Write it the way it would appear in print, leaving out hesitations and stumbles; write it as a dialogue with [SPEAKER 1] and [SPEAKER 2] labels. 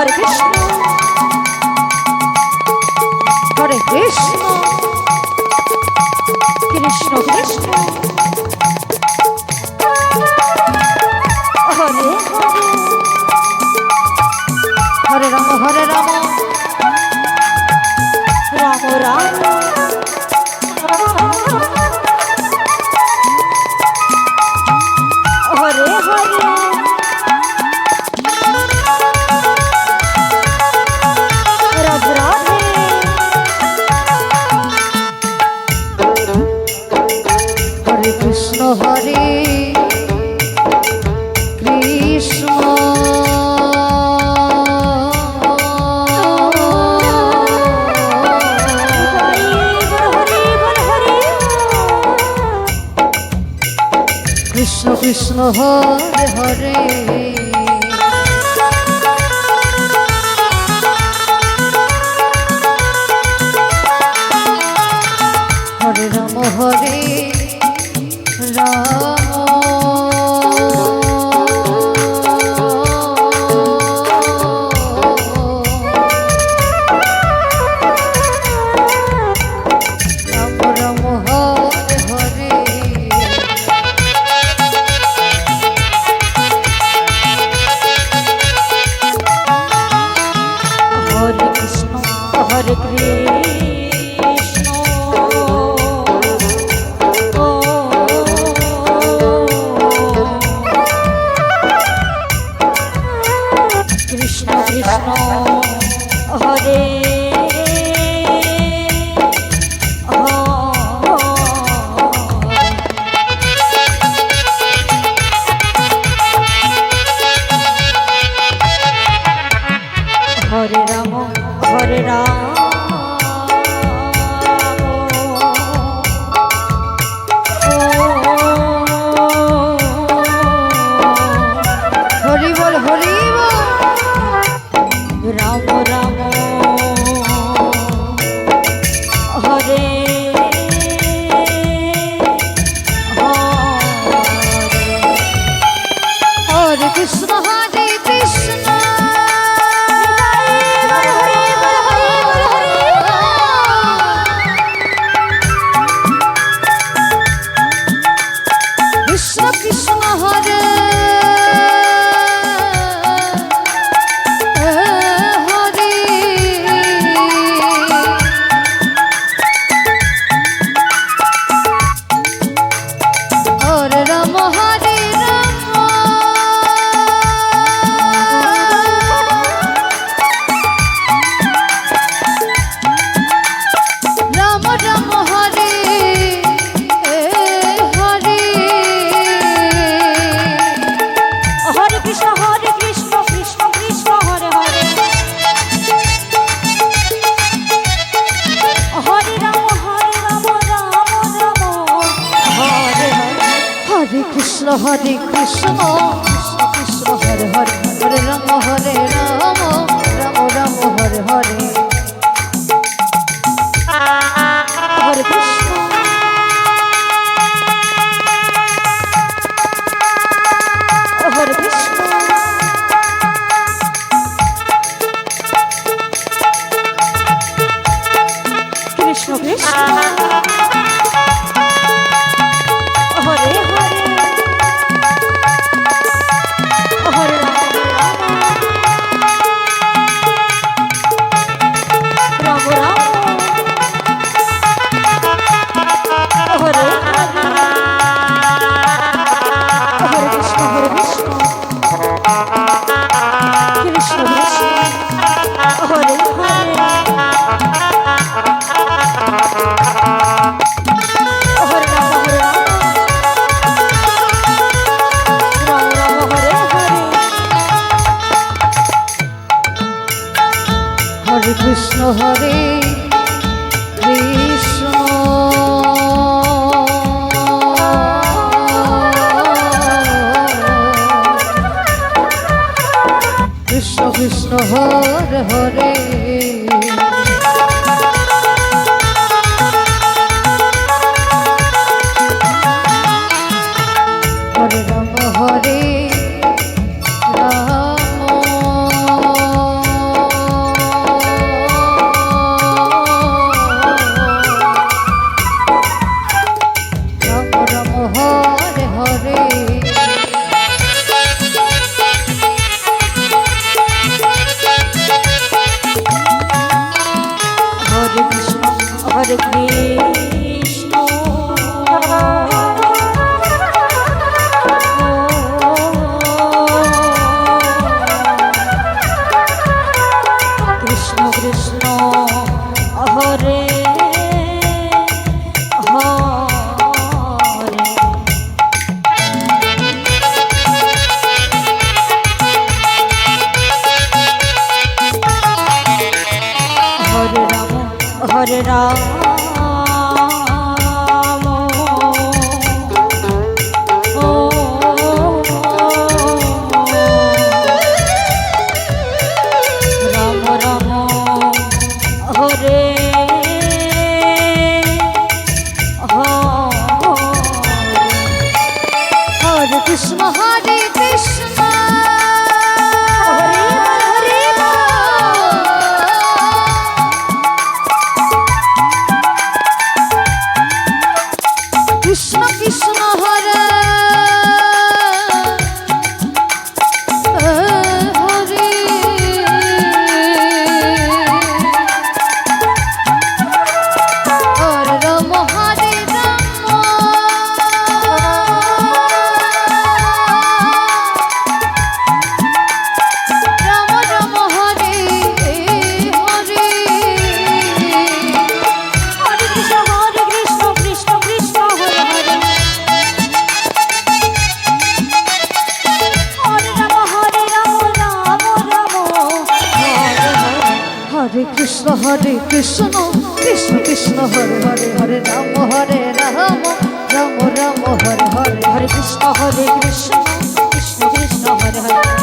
[SPEAKER 1] Hare Krishna Hare Krishna Krishna Krishna Hare Hare Ram Hare Ram Ram Ram Hare Hare Radhe Radhe Hare Krishna Hare Krishna Krishna Krishna Hare Hare Hare Ram Hare Ram Hare Krishna Krishna Krishna Hare Hare Rama Hare Rama Ram Ram Hare Hare Krishna Hare Krishna Krishna Krishna Hare Krishna Hare Krishna Krishna Hare Hare Hare Rama Hare Rama Rama Rama Hare Hare Hare Krishna Hare Krishna Krishna Krishna Hare Hare Hare Ram Ram Hare Hare Krishna Hare Krishna Krishna Krishna Hare Hare Hare Krishna Hare Krishna Krishna Krishna Hare Hare Hare Rama Hare Rama Hare Krishna Krishna Krishna Hare Hare Ram Ram Ram Hare Hare Krishna Hare Krishna Krishna Krishna Hare Hare Hare Ram Hare Ram Ram Ram Hare Hare Hare Krishna Krishna Krishna Hare Hare Hare Krishna Krishna Krishna Hare Hare Hare Ram Ram Ram Ram Hare Hare Hare Krishna Krishna Krishna Hare Hare